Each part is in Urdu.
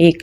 1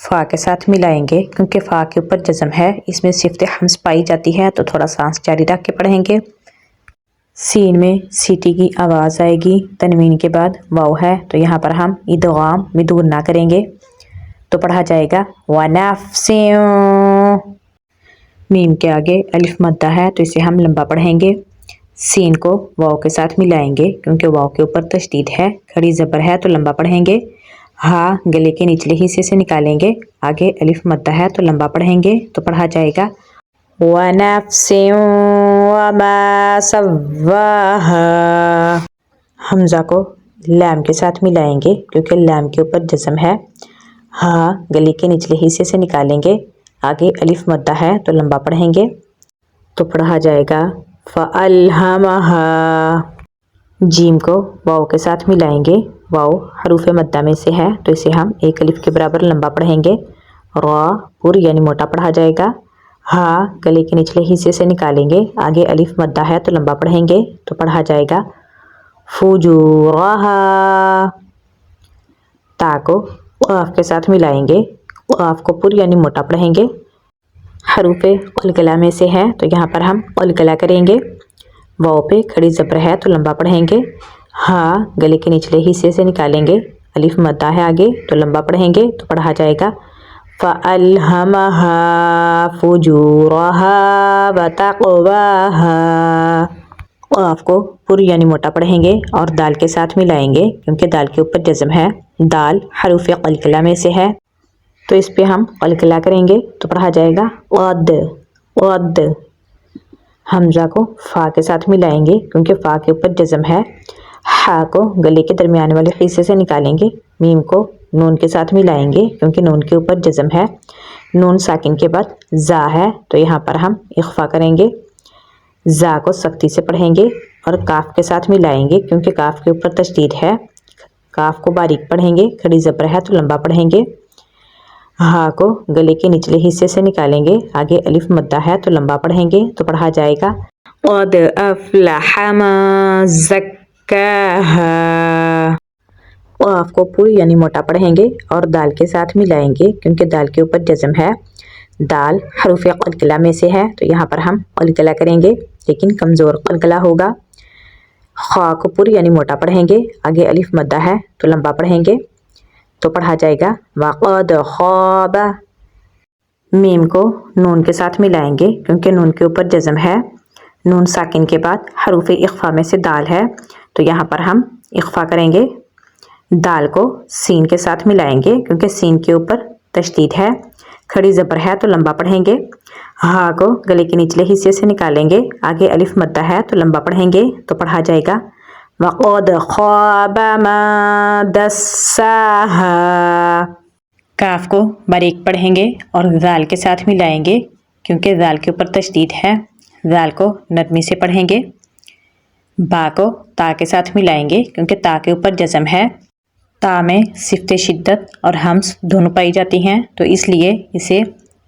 فا کے ساتھ ملائیں گے کیونکہ فا کے اوپر جزم ہے، اس میں صفت حمز پائی جاتی ہے تو تھوڑا سانس جاری رکھ کے پڑھیں گے۔ سین میں سیٹی کی آواز آئے گی، تنوین کے بعد واو ہے تو یہاں پر ہم ادغام بدون نہ کریں گے تو پڑھا جائے گا وَنَفْسٍ۔ میم کے آگے الف مدہ ہے تو اسے ہم لمبا پڑھیں گے۔ سین کو واو کے ساتھ ملائیں گے کیونکہ واو کے اوپر تشدید ہے، کھڑی زبر ہے تو لمبا پڑھیں گے۔ ہاں گلے کے نچلے حصے سے نکالیں گے، آگے الف مدہ ہے تو لمبا پڑھیں گے تو پڑھا جائے گا وَنَفْسٍ وَمَا سَوَّاهَا۔ حمزہ کو لام کے ساتھ ملائیں گے کیونکہ لام کے اوپر جزم ہے، ہاں گلے کے نچلے حصے سے نکالیں گے، آگے الف مدہ ہے تو لمبا پڑھیں گے تو پڑھا جائے گا فَأَلْهَمَهَا۔ جیم کو واو کے ساتھ ملائیں گے، واو حروف مدہ میں سے ہے تو اسے ہم ایک الف کے برابر لمبا پڑھیں گے، را پر یعنی موٹا پڑھا جائے گا۔ ہاں گلے کے نچلے حصے سے نکالیں گے، آگے الف مدہ ہے تو لمبا پڑھیں گے تو پڑھا جائے گا فُجُورَهَا۔ تا کو قاف کے ساتھ ملائیں گے، قاف کو پر یعنی موٹا پڑھیں گے، حروف قلقلہ میں سے ہے تو یہاں پر ہم قلقلہ کریں گے، واو پہ کھڑی زبر ہے تو لمبا پڑھیں گے، ہاں گلے کے نچلے حصے سے نکالیں گے، الف مدہ ہے آگے تو لمبا پڑھیں گے تو پڑھا جائے گا فَأَلْهَمَهَا فُجُورَهَا وَتَقْوَاهَا۔ قاف کو پر یعنی موٹا پڑھیں گے اور دال کے ساتھ ملائیں گے کیونکہ دال کے اوپر جزم ہے، دال حروف قلقلہ میں سے ہے تو اس پہ ہم قلقلہ کریں گے تو پڑھا جائے گا قد قد۔ حمزہ کو فا کے ساتھ ملائیں گے کیونکہ فا کے اوپر جزم ہے، ہا کو گلے کے درمیان والے حصے سے نکالیں گے، میم کو نون کے ساتھ ملائیں گے کیونکہ نون کے اوپر جزم ہے، نون ساکن کے بعد زا ہے تو یہاں پر ہم اخفا کریں گے، زا کو سختی سے پڑھیں گے اور کاف کے ساتھ ملائیں گے کیونکہ کاف کے اوپر تشدید ہے، کاف کو باریک پڑھیں گے، کھڑی زبر ہے تو لمبا پڑھیں گے۔ ہا کو گلے کے نچلے حصے سے نکالیں گے، آگے الف مدہ ہے تو لمبا پڑھیں گے تو پڑھا جائے گا قد افلح من زکاہا۔ قاف کو پر یعنی موٹا پڑھیں گے اور دال کے ساتھ ملائیں گے کیونکہ دال کے اوپر جزم ہے، دال حروف قلقلہ میں سے ہے تو یہاں پر ہم قلقلہ کریں گے لیکن کمزور قلقلہ ہوگا۔ خا کو پر یعنی موٹا پڑھیں گے، آگے الف مدہ ہے تو لمبا پڑھیں گے تو پڑھا جائے گا وَقَدْ خَابَ۔ میم کو نون کے ساتھ ملائیں گے کیونکہ نون کے اوپر جزم ہے، نون ساکن کے بعد حروف اخفا میں سے دال ہے تو یہاں پر ہم اخفا کریں گے، دال کو سین کے ساتھ ملائیں گے کیونکہ سین کے اوپر تشدید ہے، کھڑی زبر ہے تو لمبا پڑھیں گے، ہا کو گلے کے نچلے حصے سے نکالیں گے، آگے الف مدہ ہے تو لمبا پڑھیں گے تو پڑھا جائے گا وَقَدْ خَابَ مَن دَسَّاهَا۔ کاف کو باریک پڑھیں گے اور ذال کے ساتھ ملائیں گے کیونکہ ذال کے اوپر تشدید ہے، ذال کو نرمی سے پڑھیں گے، با کو تا کے ساتھ ملائیں گے کیونکہ تا کے اوپر جزم ہے، تا میں صفت شدت اور حمز دونوں پائی جاتی ہیں تو اس لیے اسے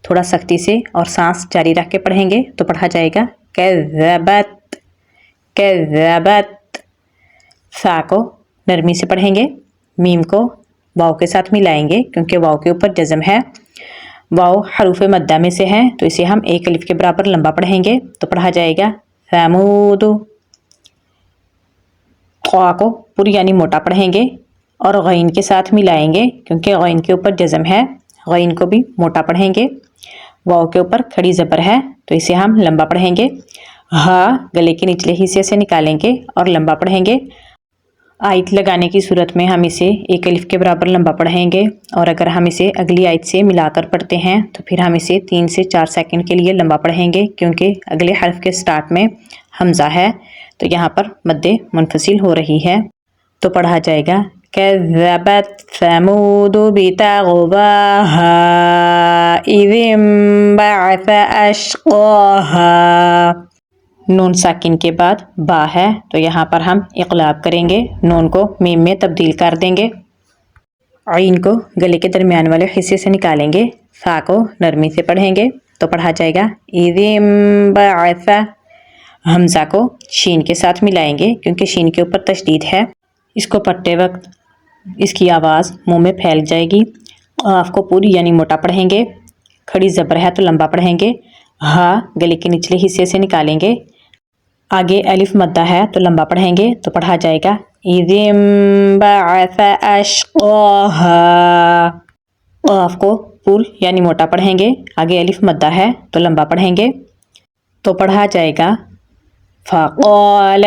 تھوڑا سختی سے اور سانس جاری رکھ کے پڑھیں گے تو پڑھا جائے گا کذبت کذبت۔ فا کو نرمی سے پڑھیں گے، میم کو واو کے ساتھ ملائیں گے کیونکہ واو کے اوپر جزم ہے، واو حروف مدہ میں سے ہے تو اسے ہم ایک الف کے برابر لمبا پڑھیں گے تو پڑھا جائے گا ثمود۔ قا کو پر یعنی موٹا پڑھیں گے اور غین کے ساتھ ملائیں گے کیونکہ غین کے اوپر جزم ہے، غین کو بھی موٹا پڑھیں گے، واو کے اوپر کھڑی زبر ہے تو اسے ہم لمبا پڑھیں گے، ہا گلے کے نچلے حصے سے نکالیں گے اور لمبا پڑھیں گے، آیت لگانے کی صورت میں ہم اسے ایک الف کے برابر لمبا پڑھیں گے اور اگر ہم اسے اگلی آیت سے ملا کر پڑھتے ہیں تو پھر ہم اسے 3 سے 4 سیکنڈ کے لیے لمبا پڑھیں گے کیونکہ اگلے حرف کے سٹارٹ میں حمزہ ہے تو یہاں پر مد منفصل ہو رہی ہے تو پڑھا جائے گا كذبت ثمود بطغواها إذ انبعث أشقاها۔ نون ساکن کے بعد با ہے تو یہاں پر ہم اقلاب کریں گے، نون کو میم میں تبدیل کر دیں گے، عین کو گلے کے درمیان والے حصے سے نکالیں گے، فا کو نرمی سے پڑھیں گے تو پڑھا جائے گا إذ انبعث۔ حمزہ کو شین کے ساتھ ملائیں گے کیونکہ شین کے اوپر تشدید ہے، اس کو پڑھتے وقت اس کی آواز منہ میں پھیل جائے گی، قاف کو پوری یعنی موٹا پڑھیں گے، کھڑی زبر ہے تو لمبا پڑھیں گے، ہا گلے کے نچلے حصے سے نکالیں گے، آگے الف مدہ ہے تو لمبا پڑھیں گے تو پڑھا جائے گا اِذِ انبعث أشقاها۔ قاف کو پور یعنی موٹا پڑھیں گے، آگے الف مدہ ہے تو لمبا پڑھیں گے تو پڑھا جائے گا فقال۔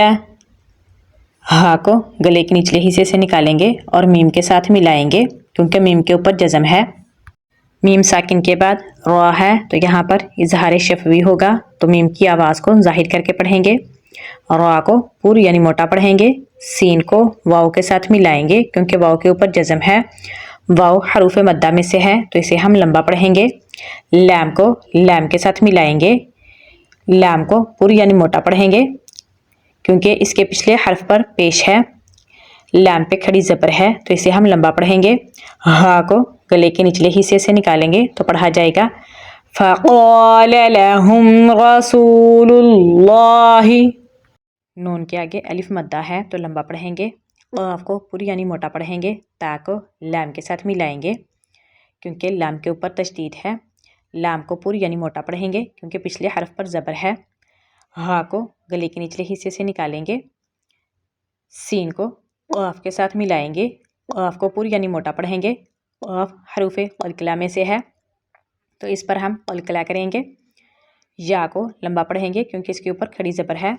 ہا کو گلے کے نچلے حصے سے نکالیں گے اور میم کے ساتھ ملائیں گے کیونکہ میم کے اوپر جزم ہے، میم ساکن کے بعد را ہے تو یہاں پر اظہار شفوی ہوگا تو میم کی آواز کو ظاہر کر کے پڑھیں گے، را کو پور یعنی موٹا پڑھیں گے، سین کو واو کے ساتھ ملائیں گے کیونکہ واو کے اوپر جزم ہے، واو حروف مدہ میں سے ہے تو اسے ہم لمبا پڑھیں گے، لام کو لام کے ساتھ ملائیں گے، لام کو پور یعنی موٹا پڑھیں گے کیونکہ اس کے پچھلے حرف پر پیش ہے، لام پہ کھڑی زبر ہے تو اسے ہم لمبا پڑھیں گے، ہا کو گلے کے نچلے حصے سے نکالیں گے تو پڑھا جائے گا فقال لهم رسول اللہ۔ نون کے آگے الف مدہ ہے تو لمبا پڑھیں گے، قاف کو پوری یعنی موٹا پڑھیں گے، تا کو لام کے ساتھ ملائیں گے کیونکہ لام کے اوپر تشدید ہے، لام کو پوری یعنی موٹا پڑھیں گے کیونکہ پچھلے حرف پر زبر ہے، ہا کو گلے کے نچلے حصے سے نکالیں گے، سین کو قاف کے ساتھ ملائیں گے، قاف کو پوری یعنی موٹا پڑھیں گے، قاف حروف قلقلہ میں سے ہے تو اس پر ہم قلقلہ کریں گے، یا کو لمبا پڑھیں گے کیونکہ اس کے اوپر کھڑی زبر ہے،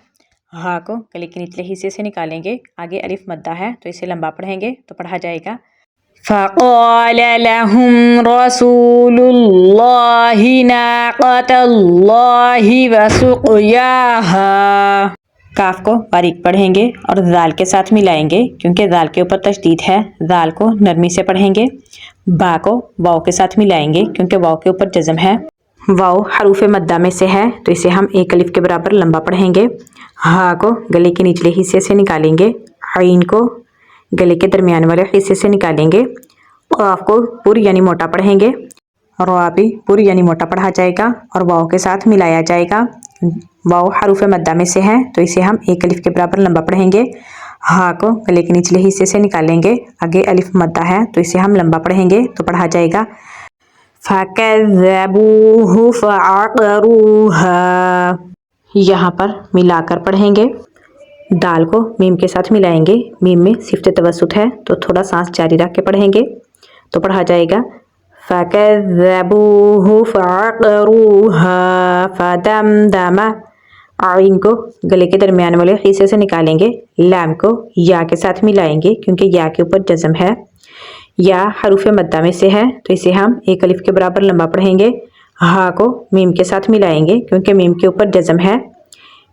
ہا کو گلے کے نچلے حصے سے نکالیں گے، آگے الف مدہ ہے تو اسے لمبا پڑھیں گے تو پڑھا جائے گا فقال لهم رسول اللہ ناقۃ اللہ وسقیاها۔ کاف کو باریک پڑھیں گے اور ذال کے ساتھ ملائیں گے کیونکہ ذال کے اوپر تشدید ہے، ذال کو نرمی سے پڑھیں گے، با کو واو کے ساتھ ملائیں گے کیونکہ واو کے اوپر جزم ہے، واو حروف مدہ میں سے ہے تو اسے ہم ایک الف کے برابر لمبا پڑھیں گے، ہا کو گلے کے نچلے حصے سے نکالیں گے، عین کو گلے کے درمیان والے حصے سے نکالیں گے، قاف کو پوری یعنی موٹا پڑھیں گے، را بھی پوری یعنی موٹا پڑھا جائے گا اور واو کے ساتھ ملایا جائے گا، واو حروف مدہ میں سے ہے تو اسے ہم ایک الف کے برابر لمبا پڑھیں گے، ہا کو گلے کے نچلے حصے سے نکالیں گے، آگے الف مدہ ہے تو اسے ہم لمبا پڑھیں گے تو پڑھا جائے گا فَكَذَّبُوهُ فَعَقَرُوهَا۔ یہاں پر ملا کر پڑھیں گے، دال کو میم کے ساتھ ملائیں گے، میم میں صفت توسط ہے تو تھوڑا سانس جاری رکھ کے پڑھیں گے تو پڑھا جائے گا فَكَذَّبُوهُ فَعَقَرُوهَا فَدَمْدَمَ۔ عین کو گلے کے درمیان والے حصے سے نکالیں گے، لام کو یا کے ساتھ ملائیں گے کیونکہ یا کے اوپر جزم ہے، یا حروف مدہ میں سے ہے تو اسے ہم ایک الف کے برابر لمبا پڑھیں گے، ہا کو میم کے ساتھ ملائیں گے کیونکہ میم کے اوپر جزم ہے،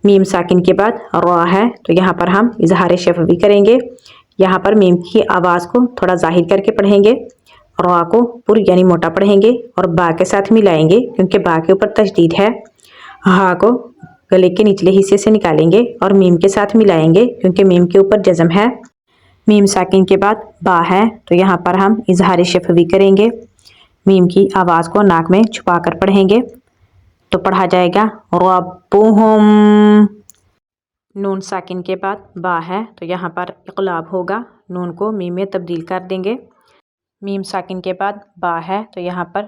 میم ساکن کے بعد را ہے تو یہاں پر ہم اظہار شفوی کریں گے، یہاں پر میم کی آواز کو تھوڑا ظاہر کر کے پڑھیں گے، را کو پور یعنی موٹا پڑھیں گے اور با کے ساتھ ملائیں گے کیونکہ با کے اوپر تشدید ہے، ہا کو گلے کے نچلے حصے سے نکالیں گے اور میم کے ساتھ ملائیں گے کیونکہ میم کے اوپر جزم ہے، میم ساکن کے بعد با ہے تو یہاں پر ہم اظہار شفوی کریں گے، میم کی آواز کو ناک میں چھپا کر پڑھیں گے تو پڑھا جائے گا ربهم۔ نون ساکن کے بعد با ہے تو یہاں پر اقلاب ہوگا، نون کو میم میں تبدیل کر دیں گے، میم ساکن کے بعد با ہے تو یہاں پر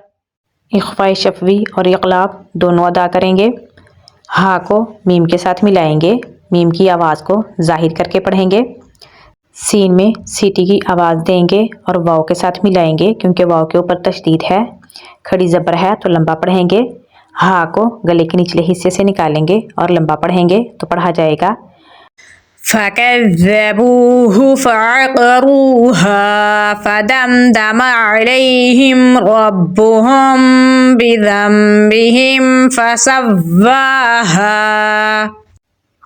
اخفاء شفوی اور اقلاب دونوں ادا کریں گے، ہا کو میم کے ساتھ ملائیں گے، میم کی آواز کو ظاہر کر کے پڑھیں گے، سین میں سیٹی کی آواز دیں گے اور واو کے ساتھ ملائیں گے کیونکہ واو کے اوپر تشدید ہے، کھڑی زبر ہے تو لمبا پڑھیں گے، ہا کو گلے کے نچلے حصے سے نکالیں گے اور لمبا پڑھیں گے تو پڑھا جائے گا فَكَذَّبُوهُ فَعَقَرُوهَا فَدَمْدَمَ عَلَيْهِمْ رَبُّهُمْ بِذَنبِهِمْ فَسَوَّاهَا۔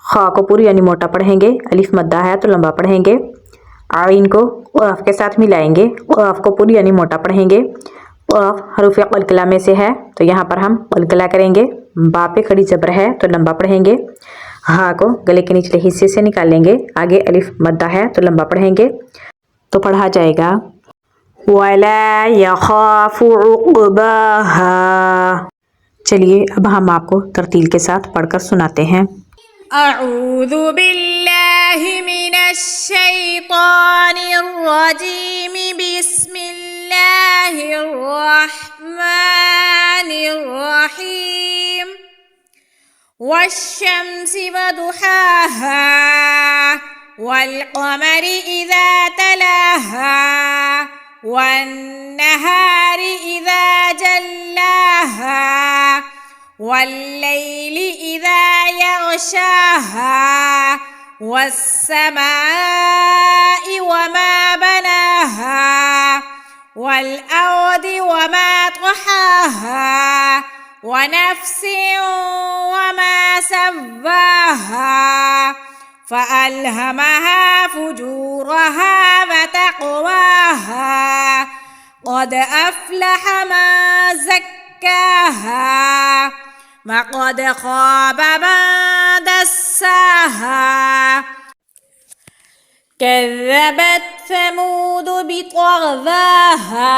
خا کو پوری یعنی موٹا پڑھیں گے، الف مدہ ہے تو لمبا پڑھیں گے، عین کو قاف کے ساتھ ملائیں گے، قاف کو پوری یعنی موٹا پڑھیں گے، قاف حروف قلقلہ میں سے ہے تو یہاں پر ہم قلقلہ کریں گے، با پہ کھڑی زبر ہے تو لمبا پڑھیں گے، ہا کو گلے کے نچلے حصے سے نکالیں گے، آگے الف مدہ ہے تو لمبا پڑھیں گے تو پڑھا جائے گا وَلَا يَخَافُ عُقْبَاهَا۔ چلیے اب ہم آپ کو ترتیل کے ساتھ پڑھ کر سناتے ہیں۔ اعوذ باللہ من الشیطان الرجیم بسم اللہ الله الرحمن الرحيم والشمس وضحاها والقمر إذا تلاها والنهار إذا جلاها والليل إذا يغشاها والسماء وما بناها والأرض وما طحاها ونفس وما سواها فألهمها فجورها وتقواها قد أفلح من زكاها وقد خاب من دساها كذبت ثمود بطغواها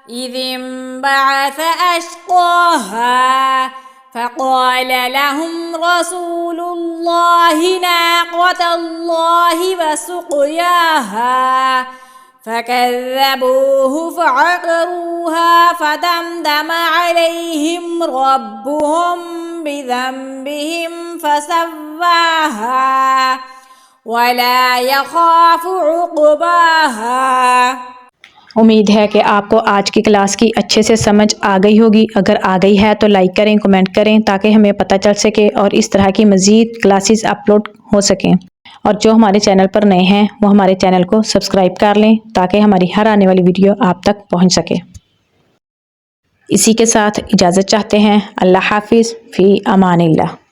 إذ انبعث أشقاها فقال لهم رسول الله ناقة الله وسقياها فكذبوه فعقروها فدمدم عليهم ربهم بذنبهم فسواها ولا يخاف عقباها۔ امید ہے کہ آپ کو آج کی کلاس کی اچھے سے سمجھ آ گئی ہوگی۔ اگر آ گئی ہے تو لائک کریں، کمنٹ کریں تاکہ ہمیں پتہ چل سکے اور اس طرح کی مزید کلاسز اپلوڈ ہو سکیں۔ اور جو ہمارے چینل پر نئے ہیں وہ ہمارے چینل کو سبسکرائب کر لیں تاکہ ہماری ہر آنے والی ویڈیو آپ تک پہنچ سکے۔ اسی کے ساتھ اجازت چاہتے ہیں۔ اللہ حافظ، فی امان اللہ۔